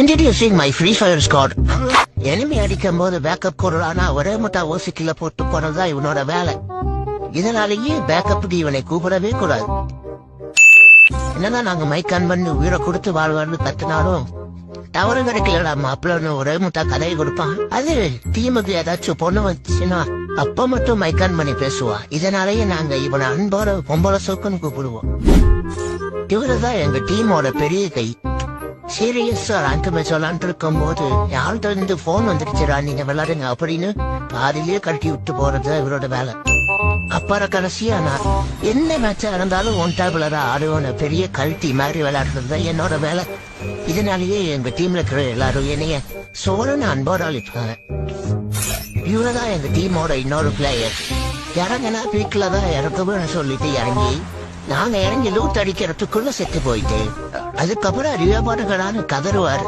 Introducing my Free Fire squad. enemy அடிக்கும் போது backup கொடுறானா ஒரே முட்டா ஓசிக்கில போட்டு போனதா இவனோட வேலை. இதனாலேயே பேக்கப்புக்கு இவனை கூப்பிடவே கூடாது. என்னதான் நாங்க மைக் ஆன் பண்ணி உயிரை கொடுத்து வாழ்வான்னு கத்துனாலும் தவறு கிடைக்கலடா மாப்பிள்ளன்னு ஒரே முட்டா கதையை கொடுப்பான். அது டீமுக்கு ஏதாச்சும் பொண்ணு வந்துச்சுன்னா அப்ப மட்டும் மைக் ஆன் பண்ணி பேசுவா. இதனாலேயே நாங்க இவனை அன்போட பொம்பளை சோக்குன்னு கூப்பிடுவோம். இவருதான் எங்க டீமோட பெரிய கை. சீரியஸா ரேங்க் மேட்ச் விளாண்டு இருக்கும் போது யார்கிட்ட இருந்து போன் வந்துருச்சுடா நீங்க விளையாடுங்க அப்படின்னு பாதிலேயே கட்டி விட்டு போறது இவரோட வேலை. அப்புறம் கடைசியா நான் என்ன மேட்சா இருந்தாலும் ஒன் டேபிளரா ஆடுவோன்னு பெரிய கல்ட்டி மாதிரி விளையாடுறது என்னோட வேலை. இதனாலேயே எங்க டீம்ல இருக்கிற எல்லாரும் என்னைய சோழன்னு அன்போட அழிப்பாங்க. இவரதான் எங்க டீமோட இன்னொரு பிளேயர். இறங்கினா வீட்டுல தான் இறக்குன்னு சொல்லிட்டு இறங்கி நாங்க இறங்கி லூட் அடிக்கிறதுக்குள்ள செத்து போயிட்டு அதுக்கப்புறம் அறிவாபாடுகளான்னு கதறுவாரு.